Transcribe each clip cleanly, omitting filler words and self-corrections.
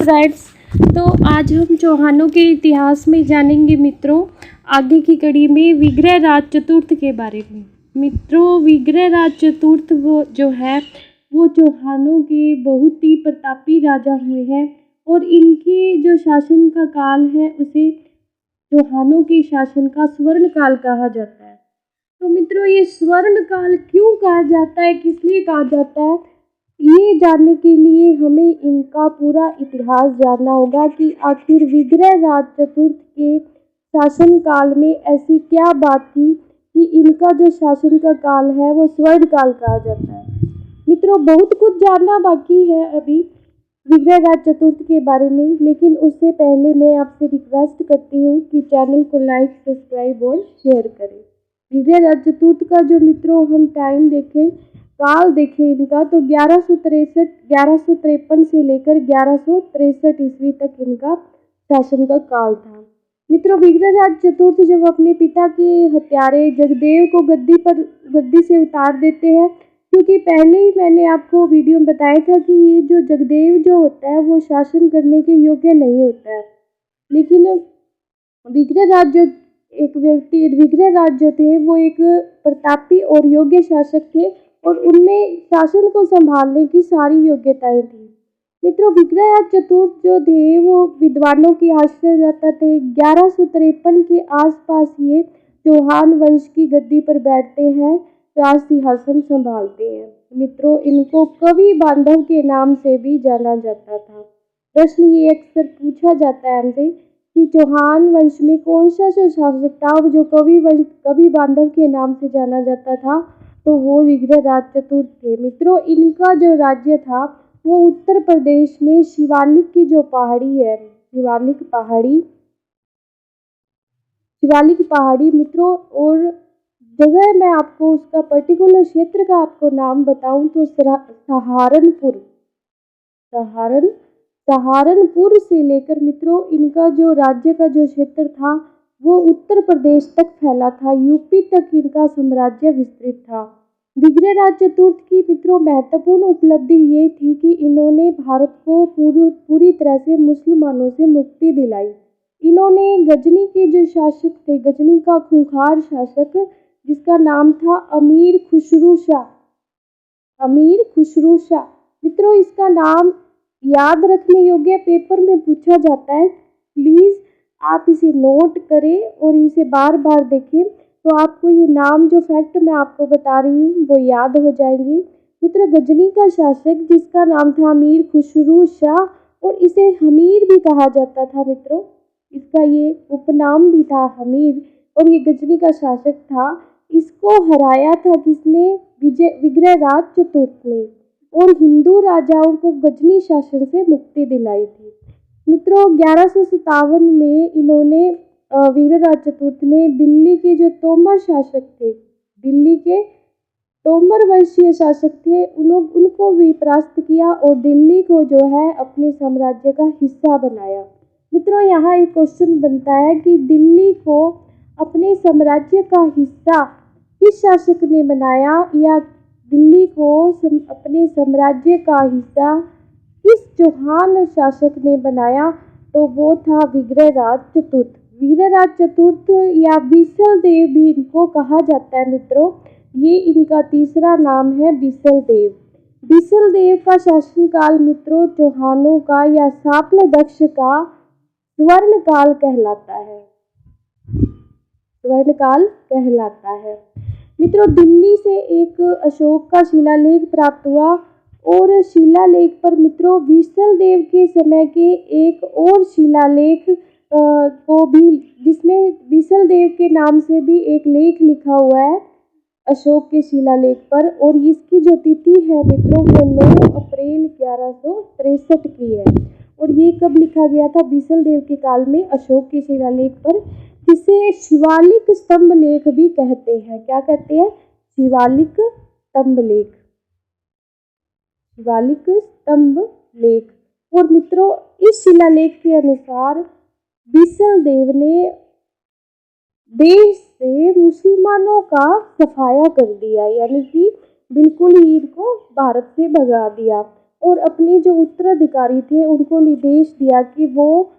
Friends, तो आज हम चौहानों के इतिहास में जानेंगे मित्रों आगे की कड़ी में विग्रहराज चतुर्थ के बारे में। मित्रों, विग्रहराज चतुर्थ वो जो है वो चौहानों के बहुत ही प्रतापी राजा हुए हैं और इनके जो शासन का काल है उसे चौहानों के शासन का स्वर्ण काल कहा जाता है। तो मित्रों, ये स्वर्ण काल क्यों कहा जाता है, किस लिए कहा जाता है, ये जानने के लिए हमें इनका पूरा इतिहास जानना होगा कि आखिर विग्रहराज चतुर्थ के शासन काल में ऐसी क्या बात थी कि इनका जो शासन का काल है वो स्वर्ण काल कहा जाता है। मित्रों, बहुत कुछ जानना बाकी है अभी विग्रहराज चतुर्थ के बारे में, लेकिन उससे पहले मैं आपसे रिक्वेस्ट करती हूँ कि चैनल को लाइक, सब्सक्राइब और शेयर करें। विग्रहराज चतुर्थ का जो मित्रों हम टाइम देखें, काल देखें इनका, तो 1153 से लेकर 1163 ईस्वी तक इनका शासन का काल था। मित्रों, विग्रहराज चतुर्थ जब अपने पिता के हत्यारे जगदेव को गद्दी से उतार देते हैं, क्योंकि पहले ही मैंने आपको वीडियो में बताया था कि ये जो जगदेव जो होता है वो शासन करने के योग्य नहीं होता है, लेकिन विग्रहराज जो थे वो एक प्रतापी और योग्य शासक थे और उनमें शासन को संभालने की सारी योग्यताएं थी। मित्रों, विग्रहराज चतुर्थ जो थे वो विद्वानों के आश्रयदाता थे। 1153 के आसपास ये चौहान वंश की गद्दी पर बैठते हैं, राज सिंहासन संभालते हैं। मित्रों, इनको कवि बांधव के नाम से भी जाना जाता था। प्रश्न ये अक्सर पूछा जाता है हमसे कि चौहान वंश में कौन सा शासक था जो कवि बांधव के नाम से जाना जाता था, तो वो विग्रहराज चतुर्थ थे। मित्रों, इनका जो राज्य था वो उत्तर प्रदेश में शिवालिक की जो पहाड़ी है, शिवालिक पहाड़ी मित्रों, और जगह मैं आपको उसका पर्टिकुलर क्षेत्र का आपको नाम बताऊं तो सहारनपुर से लेकर मित्रों इनका जो राज्य का जो क्षेत्र था वो उत्तर प्रदेश तक फैला था, यूपी तक इनका साम्राज्य विस्तृत था। विग्रहराज चतुर्थ की मित्रों महत्वपूर्ण उपलब्धि ये थी कि इन्होंने भारत को पूरी तरह से मुसलमानों से मुक्ति दिलाई। इन्होंने गजनी के जो शासक थे, गजनी का खूंखार शासक जिसका नाम था अमीर खुसरू शाह। मित्रों, इसका नाम याद रखने योग्य, पेपर में पूछा जाता है, प्लीज़ आप इसे नोट करें और इसे बार बार देखें तो आपको ये नाम जो फैक्ट मैं आपको बता रही हूँ वो याद हो जाएंगे। मित्रों, गजनी का शासक जिसका नाम था अमीर खुसरू शाह और इसे हमीर भी कहा जाता था। मित्रों, इसका ये उपनाम भी था हमीर, और ये गजनी का शासक था। इसको हराया था किसने? विग्रहराज चतुर्थ ने, और हिंदू राजाओं को गजनी शासन से मुक्ति दिलाई थी। मित्रों, 1157 में इन्होंने विग्रहराज चतुर्थ ने दिल्ली के जो तोमर शासक थे, दिल्ली के तोमर वंशीय शासक थे, उनको भी परास्त किया और दिल्ली को जो है अपने साम्राज्य का हिस्सा बनाया। मित्रों, यहाँ एक क्वेश्चन बनता है कि दिल्ली को अपने साम्राज्य का हिस्सा किस शासक ने बनाया, या दिल्ली को अपने साम्राज्य का हिस्सा किस चौहान शासक ने बनाया, तो वो था विग्रहराज चतुर्थ। विग्रहराज चतुर्थ या बिसल देव भी इनको कहा जाता है। मित्रों, ये इनका तीसरा नाम है, बिसल देव का शासनकाल मित्रों चौहानों का या शापलदक्ष का स्वर्ण काल कहलाता है। मित्रों, दिल्ली से एक अशोक का शिलालेख प्राप्त हुआ और शिलालेख पर मित्रों बिसल देव के समय के एक और शिलालेख को भी, जिसमें बिसल देव के नाम से भी एक लेख लिखा हुआ है अशोक के शिलालेख पर, और इसकी जो तिथि है मित्रों वो 9 अप्रैल 1163 की है। और ये कब लिखा गया था? बिसल देव के काल में अशोक के शिलालेख पर, जिसे शिवालिक स्तंभ लेख भी कहते हैं। क्या कहते हैं? शिवालिक स्तंभ लेख। और मित्रों, इस शिलालेख के अनुसार बिसल देव ने देश से मुसलमानों का सफाया कर दिया, यानी कि बिल्कुल ही इनको भारत से भगा दिया। और अपने जो उत्तराधिकारी थे उनको निर्देश दिया कि वो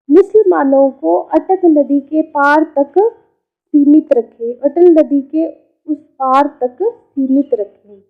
मुसलमानों को अटक नदी के पार तक सीमित रखें, अटल नदी के उस पार तक सीमित रखें।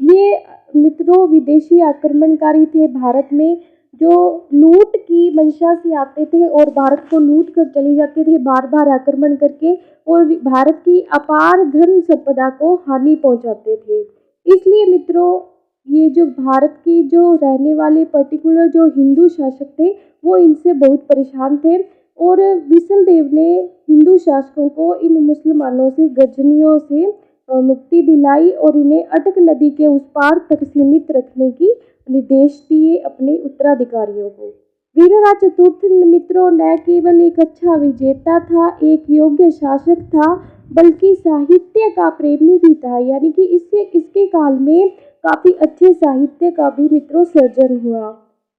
ये मित्रों विदेशी आक्रमणकारी थे भारत में, जो लूट की मंशा से आते थे और भारत को लूट कर चले जाते थे बार बार आक्रमण करके, और भारत की अपार धन संपदा को हानि पहुंचाते थे। इसलिए मित्रों ये जो भारत के जो रहने वाले पर्टिकुलर जो हिंदू शासक थे वो इनसे बहुत परेशान थे, और विसल देव ने हिंदू शासकों को इन मुसलमानों से गजनियों से मुक्ति दिलाई और इन्हें अटक नदी के उस पार तक सीमित रखने की निर्देश दिए अपने उत्तराधिकारियों को। वीरराज चतुर्थ मित्रों न केवल एक अच्छा विजेता था, एक योग्य शासक था, बल्कि साहित्य का प्रेमी भी था। यानी कि इसके काल में काफी अच्छे साहित्य का भी मित्रों सर्जन हुआ।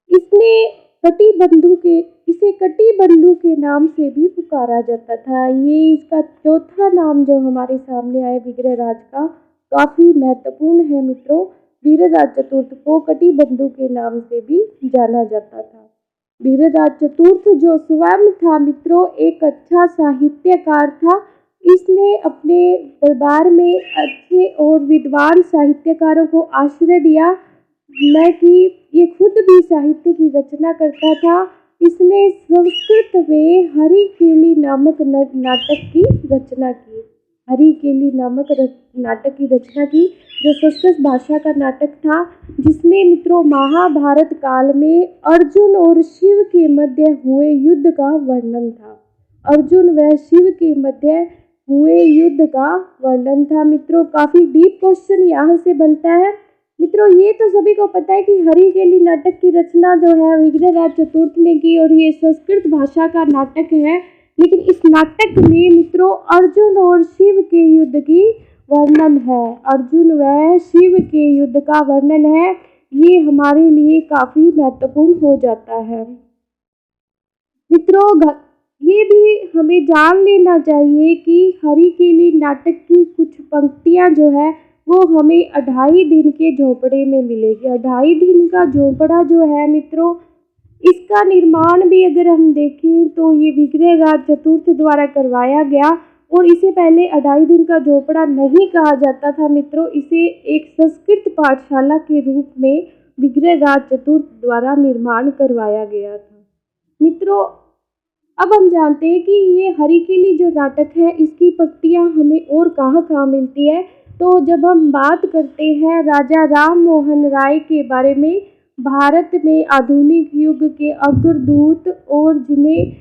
इसे कटिबंधु के नाम से भी पुकारा जाता था। ये इसका चौथा नाम जो हमारे सामने आए विग्रहराज का काफी महत्वपूर्ण है मित्रों। वीरराज चतुर्थ को कटिबंधु के नाम से भी जाना जाता था। वीरराज चतुर्थ जो स्वयं था मित्रों एक अच्छा साहित्यकार था। इसने अपने दरबार में अच्छे और विद्वान साहित्यकारों को आश्रय दिया, न कि ये खुद भी साहित्य की रचना करता था। इसने संस्कृत में हरिकेली नामक नाटक की रचना की। हरिकेली नामक नाटक की रचना की, जो संस्कृत भाषा का नाटक था, जिसमें मित्रों महाभारत काल में अर्जुन और शिव के मध्य हुए युद्ध का वर्णन था। अर्जुन व शिव के मध्य हुए युद्ध का वर्णन था। मित्रों काफी डीप क्वेश्चन यहाँ से बनता है। मित्रों ये तो सभी को पता है कि हरिकेली नाटक की रचना जो है विग्रहराज चतुर्थ ने की, और ये संस्कृत भाषा का नाटक है। लेकिन इस नाटक में मित्रों अर्जुन और शिव के युद्ध की वर्णन है। अर्जुन व शिव के युद्ध का वर्णन है। ये हमारे लिए काफी महत्वपूर्ण हो जाता है। मित्रों ये भी हमें जान लेना चाहिए कि हरिकेली नाटक की कुछ पंक्तियां जो है वो हमें 2.5 दिन के झोपड़े में मिलेगी। 2.5 दिन का झोपड़ा जो है मित्रों, इसका निर्माण भी अगर हम देखें तो ये विग्रहराज चतुर्थ द्वारा करवाया गया, और इसे पहले 2.5 दिन का झोपड़ा नहीं कहा जाता था मित्रों। इसे एक संस्कृत पाठशाला के रूप में विग्रहराज चतुर्थ द्वारा निर्माण करवाया गया था। मित्रों अब हम जानते हैं कि ये हरिकेली जो नाटक है इसकी पंक्तियाँ हमें और कहाँ मिलती है। तो जब हम बात करते हैं राजा राम मोहन राय के बारे में, भारत में आधुनिक युग के अग्रदूत और जिन्हें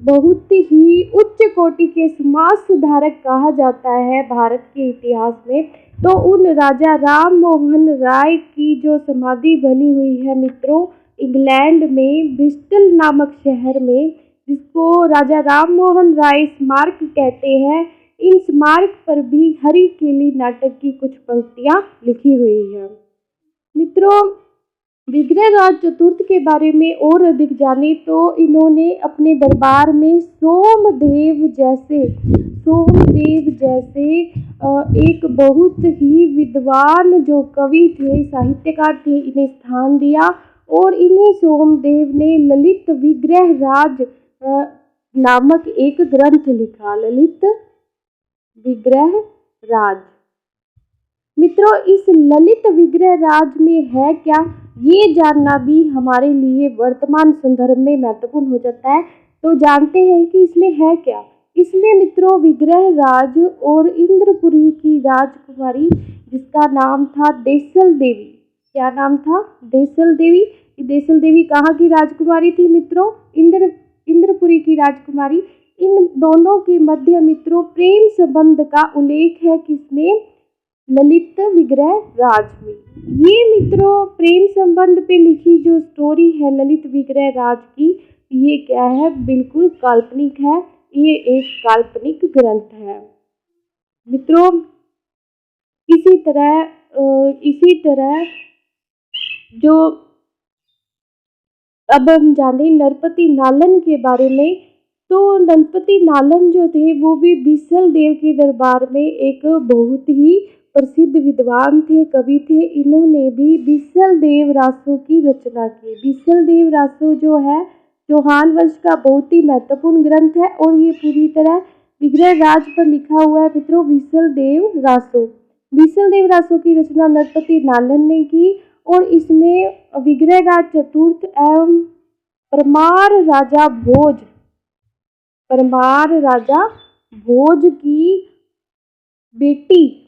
बहुत ही उच्च कोटि के समाज सुधारक कहा जाता है भारत के इतिहास में, तो उन राजा राम मोहन राय की जो समाधि बनी हुई है मित्रों इंग्लैंड में ब्रिस्टल नामक शहर में, जिसको राजा राम मोहन राय स्मारक कहते हैं, इन स्मारक पर भी हरिकेली नाटक की कुछ पंक्तियां लिखी हुई है। मित्रों विग्रहराज चतुर्थ के बारे में और अधिक जाने तो इन्होंने अपने दरबार में सोमदेव जैसे एक बहुत ही विद्वान जो कवि थे, साहित्यकार थे, इन्हें स्थान दिया, और इन्हें सोमदेव ने ललित विग्रहराज नामक एक ग्रंथ लिखा, ललित विग्रहराज। मित्रों इस ललित विग्रहराज में है क्या, ये जानना भी हमारे लिए वर्तमान संदर्भ में महत्वपूर्ण हो जाता है। तो जानते हैं कि इसमें है क्या। इसमें मित्रों विग्रहराज और इंद्रपुरी की राजकुमारी जिसका नाम था देसल देवी, क्या नाम था, देसल देवी। देसल देवी कहाँ की राजकुमारी थी मित्रों, इंद्रपुरी की राजकुमारी। इन दोनों के मध्य मित्रों प्रेम संबंध का उल्लेख है किसमें, ललित विग्रहराज में। ये मित्रों प्रेम संबंध पे लिखी जो स्टोरी है ललित विग्रहराज की, ये क्या है, बिल्कुल काल्पनिक है। ये एक काल्पनिक ग्रंथ है मित्रों। इसी तरह जो अब हम जाने नरपति नालन के बारे में, तो नरपति नालन जो थे वो भी बिसल देव के दरबार में एक बहुत ही प्रसिद्ध विद्वान थे, कवि थे। इन्होंने भी बिसल देव रासो की रचना की। बिसल देव रासो जो है चौहान वंश का बहुत ही महत्वपूर्ण ग्रंथ है और ये पूरी तरह विग्रह राज पर लिखा हुआ है मित्रों। बिसल देव रासो, बिसल देव रासो की रचना नरपति नालन ने की और इसमें विग्रह राज चतुर्थ एवं परमार राजा भोज की बेटी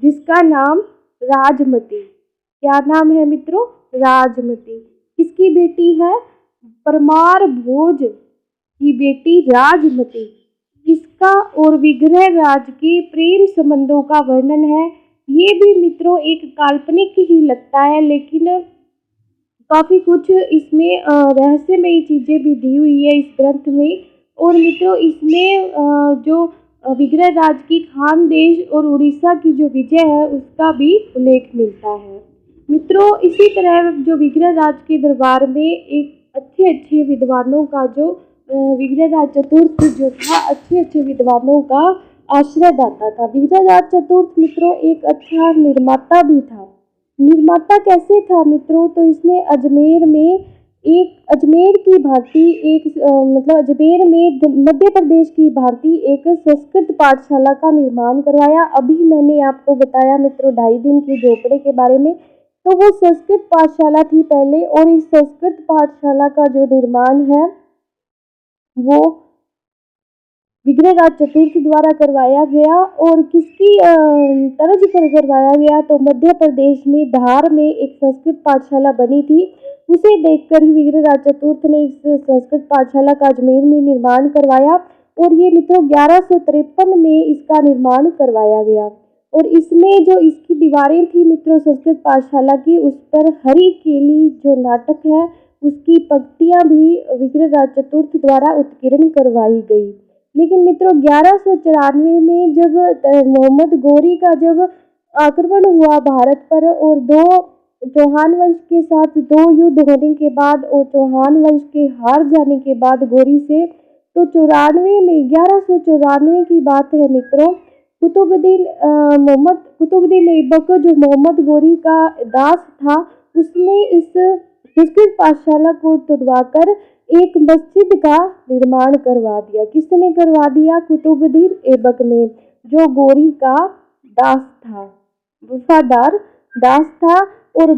जिसका नाम राजमती, क्या नाम है मित्रों? राजमती। किसकी बेटी है? परमार भोज की बेटी राजमती। इसका और विग्रह राज के प्रेम संबंधों का वर्णन है। ये भी मित्रों एक काल्पनिक ही लगता है, लेकिन काफ़ी कुछ इसमें रहस्यमयी चीज़ें भी दी हुई है इस ग्रंथ में। और मित्रों इसमें जो विग्रह राज की खानदेश और उड़ीसा की जो विजय है उसका भी उल्लेख मिलता है। मित्रों इसी तरह जो विग्रह राज के दरबार में एक अच्छे विद्वानों का जो विग्रह राज चतुर्थ जो था, अच्छे विद्वानों का आश्रय दाता था। विग्रह राज चतुर्थ मित्रों एक अच्छा निर्माता भी था। निर्माता कैसे था मित्रों? तो इसने अजमेर की भांति मतलब अजमेर में मध्य प्रदेश की भांति एक संस्कृत पाठशाला का निर्माण करवाया। अभी मैंने आपको बताया मित्रों 2.5 दिन की झोपड़े के बारे में, तो वो संस्कृत पाठशाला थी पहले, और इस संस्कृत पाठशाला का जो निर्माण है वो विग्रह राज चतुर्थ द्वारा करवाया गया। और किसकी तर्ज पर करवाया गया? तो मध्य प्रदेश में धार में एक संस्कृत पाठशाला बनी थी, उसे देखकर ही विग्रह राज चतुर्थ ने इस संस्कृत पाठशाला का अजमेर में निर्माण करवाया। और ये मित्रों 1153 में इसका निर्माण करवाया गया। और इसमें जो इसकी दीवारें थी मित्रों संस्कृत पाठशाला की, उस पर हरि केली जो नाटक है उसकी पंक्तियां भी विग्रह राज चतुर्थ द्वारा उत्कीर्ण करवाई गई। लेकिन मित्रों 1194 में जब मोहम्मद गोरी का जब आक्रमण हुआ भारत पर और चौहान वंश के साथ 2 युद्ध होने के बाद और चौहान वंश के हार जाने के बाद गोरी से, तो 1194 की बात है मित्रों, कुतुबुद्दीन ऐबक जो मोहम्मद गोरी का दास था, उसने इस संस्कृत पाठशाला को तुड़वाकर एक मस्जिद का निर्माण करवा दिया। किसने करवा दिया? कुतुबुद्दीन ऐबक ने, जो गोरी का दास था, वफादार दास था। और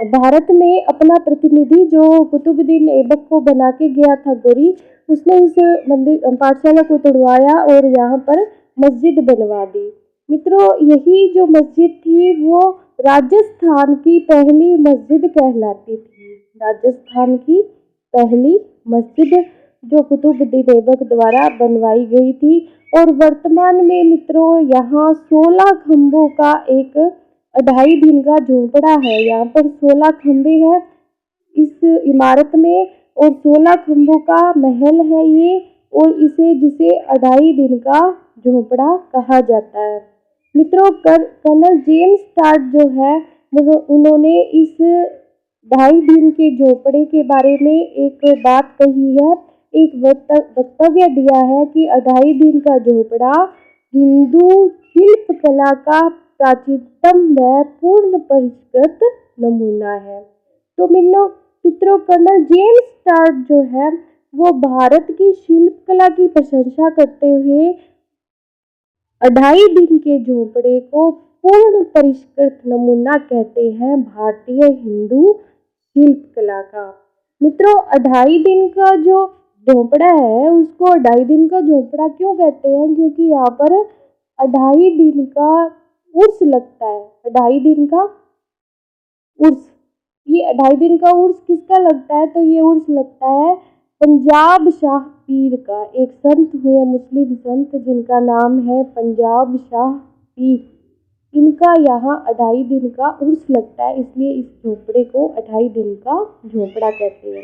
भारत में अपना प्रतिनिधि जो कुतुबुद्दीन ऐबक को बना के गया था गोरी, उसने इस मंदिर पाठशाला को तुड़वाया और यहाँ पर मस्जिद बनवा दी। मित्रों यही जो मस्जिद थी वो राजस्थान की पहली मस्जिद कहलाती थी। राजस्थान की पहली मस्जिद जो कुतुबुद्दीन ऐबक द्वारा बनवाई गई थी। और वर्तमान में मित्रों यहाँ 16 खंभों का एक 2.5 दिन का झोंपड़ा है। यहाँ पर 16 खंभे हैं इस इमारत में और 16 खंभों का महल है ये, और जिसे 2.5 दिन का झोंपड़ा कहा जाता है। मित्रों कर्नल जेम्स टार्ट जो है उन्होंने इस 2.5 दिन के झोंपड़े के बारे में एक बात कही है, एक वक्तव्य दिया है कि 2.5 दिन का झोंपड़ा हिंदू शिल्प कला का प्राचीनतम व पूर्ण परिष्कृत नमूना है। तो मित्रों कर्नल जेम्स टार्ट जो है वो भारत की शिल्प कला की प्रशंसा करते हुए 2.5 दिन के झोंपड़े को पूर्ण परिष्कृत नमूना कहते हैं भारतीय हिंदू शिल्प कला का। मित्रों 2.5 दिन का जो झोंपड़ा है उसको 2.5 दिन का झोंपड़ा क्यों कहते हैं? क्योंकि यहाँ पर 2.5 दिन का उर्स लगता है। 2.5 दिन का उर्स, ये 2.5 दिन का उर्स किसका लगता है? तो ये उर्स लगता है पंजाब शाह पीर का। एक संत हुए मुस्लिम संत जिनका नाम है पंजाब शाह पीर, इनका यहाँ 2.5 दिन का उर्स लगता है, इसलिए इस झोंपड़े को 2.5 दिन का झोंपड़ा कहते हैं।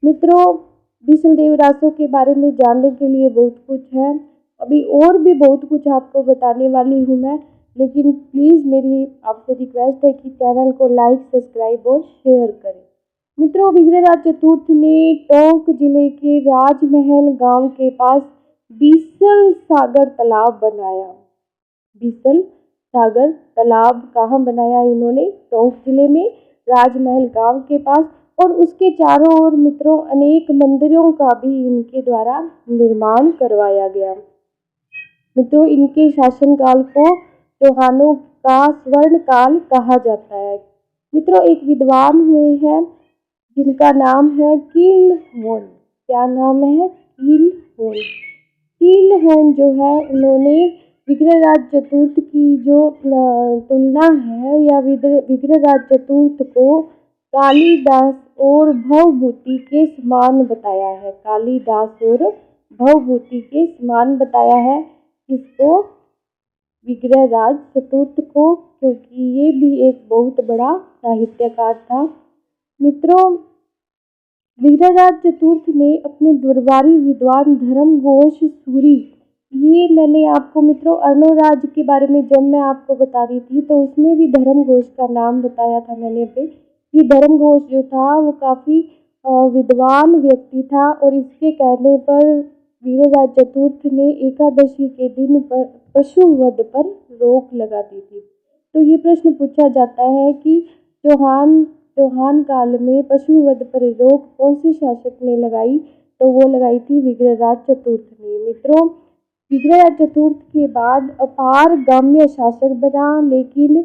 मित्रों बिसल देव रासो के बारे में जानने के लिए बहुत कुछ है, अभी और भी बहुत कुछ आपको बताने वाली हूँ मैं, लेकिन प्लीज़ मेरी आपसे रिक्वेस्ट है कि चैनल को लाइक, सब्सक्राइब और शेयर करें। मित्रों विग्रह राज चतुर्थ ने टोंक जिले के राजमहल गांव के पास बीसल सागर तालाब बनाया। बीसल सागर तालाब कहाँ बनाया इन्होंने? टोंक जिले में राजमहल गांव के पास। और उसके चारों ओर मित्रों अनेक मंदिरों का भी इनके द्वारा निर्माण करवाया गया। मित्रों इनके शासनकाल को चौहानों का स्वर्ण काल कहा जाता है। मित्रों एक विद्वान हुए हैं जिनका नाम है किलहोन। क्या नाम है? किलहोन। किलहोन जो है उन्होंने विग्रहराज चतुर्थ की जो तुलना है या विग्रहराज चतुर्थ को कालिदास और भवभूति के समान बताया है। कालिदास और भवभूति के समान बताया है इसको, विग्रहराज चतुर्थ को, क्योंकि ये भी एक बहुत बड़ा साहित्यकार था। मित्रों विग्रहराज चतुर्थ ने अपने दरबारी विद्वान धर्मघोष सूरी, ये मैंने आपको मित्रों अर्णोराज के बारे में जब मैं आपको बता रही थी तो उसमें भी धर्मघोष का नाम बताया था मैंने अभी। ये धर्मघोष जो था वो काफ़ी विद्वान व्यक्ति था और इसके कहने पर विग्रहराज चतुर्थ ने एकादशी के दिन पर पशुवध पर रोक लगा दी थी। तो ये प्रश्न पूछा जाता है कि चौहान काल में पशुवध पर रोक कौन से शासक ने लगाई? तो वो लगाई थी विग्रहराज चतुर्थ ने। मित्रों विग्रहराज चतुर्थ के बाद अपार गाम्य शासक बना, लेकिन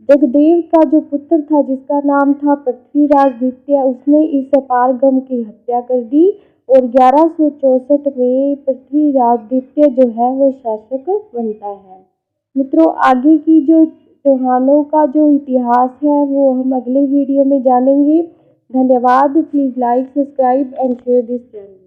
जगदेव का जो पुत्र था जिसका नाम था पृथ्वीराज द्वितीय, उसने इस अपारगम की हत्या कर दी और 1164 में पृथ्वीराज द्वितीय जो है वो शासक बनता है। मित्रों आगे की जो चौहानों का जो इतिहास है वो हम अगले वीडियो में जानेंगे। धन्यवाद। Please like, subscribe and share this channel.